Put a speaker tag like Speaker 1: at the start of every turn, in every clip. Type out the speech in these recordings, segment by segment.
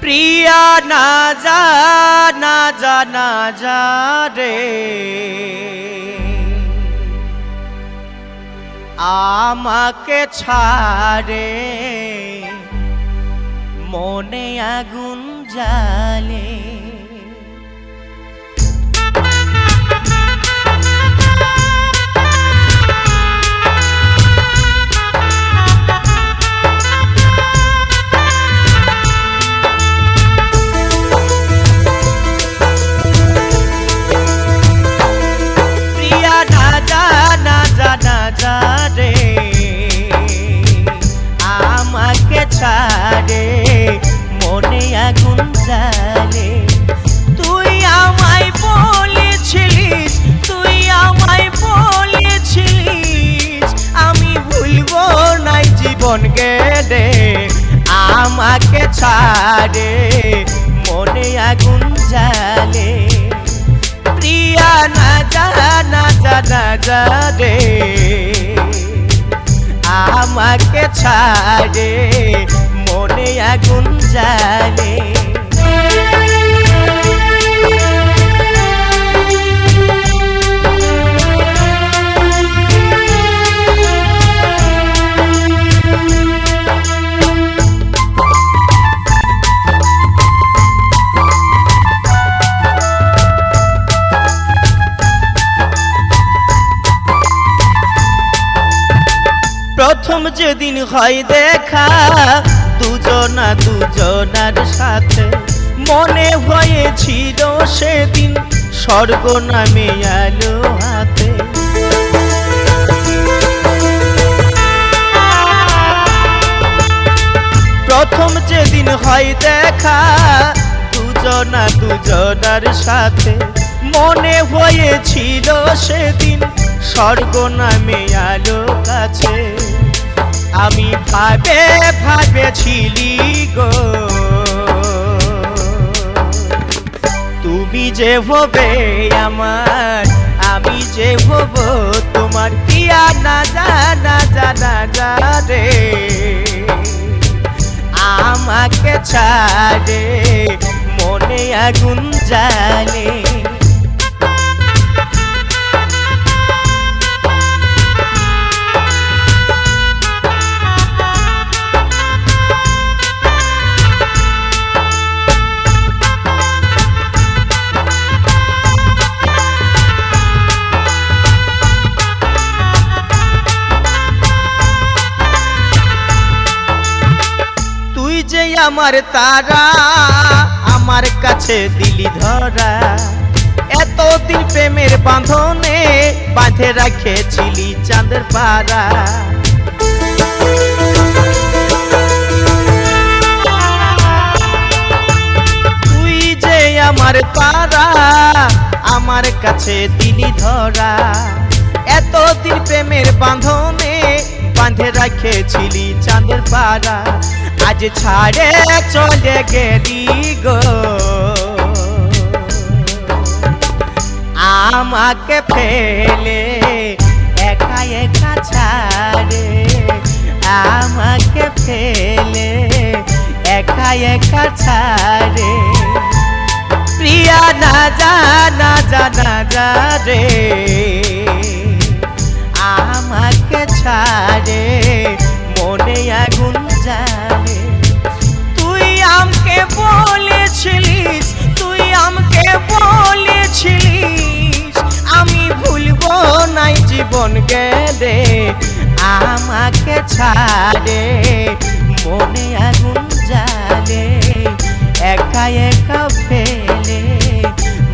Speaker 1: প্রিয়া না যা না যা না যা রে, আমাকে ছাড়ে মনে আগুন জ্বালে। আমাকে ছাড়ে মনে আগুন জ্বালে। তুই আমায় বলেছিলিস, তুই আমায় বলেছিলিস আমি ভুলবো না জীবন গেলে। আমাকে ছাড়ে মনে আগুন জ্বালে। প্রিয়া না যা না যা না যা রে, আমাকে ছাড়ে মনে আগুন জ্বালে। প্রথম যেদিন হয় দেখা দুজনা দুজনার সাথে, মনে হয়েছিল সেদিন স্বর্গ নামে আলো হাতে। প্রথম যেদিন হয় দেখা দুজনা দুজনার সাথে, মনে হয়েছিল সেদিন স্বর্গ নামে আলো কাছে। আমি ভাবেছিলি গো তুমি যে হবে আমার, আমি যে হব তোমার। প্রিয়া না যা না যা না যা রে, আমাকে ছাড়ে মনে আগুন জ্বালে। আমার তারা আমার কাছে দিলি ধরা, এতদিন প্রেমের বাঁধনে বাঁধে রাখেছিলি চাঁদের পাড়া। তুই যে আমার তারা আমার কাছে দিলি ধরা, এতদিন প্রেমের বাঁধনে বাঁধে রাখেছিলি চাঁদের পাড়া। আজ ছাড়ে চলে গেলি গো আমাকে ফেলে, একা একা ছাড়ে আমাকে ফেলে, একা একা ছাড়ে। প্রিয়া না যা না যা না যা রে, আমাকে ছাড়ে মনে আগুন জ্বালে। তুই আমাকে বলেছিলিস, তুই আমাকে বলেছিলিস আমি ভুলবো না জীবন গেলে। আমাকে ছাড়ে মনে আগুন জ্বালে, একা একা ফেলে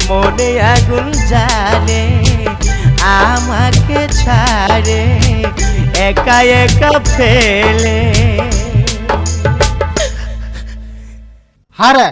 Speaker 1: মনে আগুন জ্বালে। আমাকে ছাড়ে একা একা ফেলে।
Speaker 2: হারে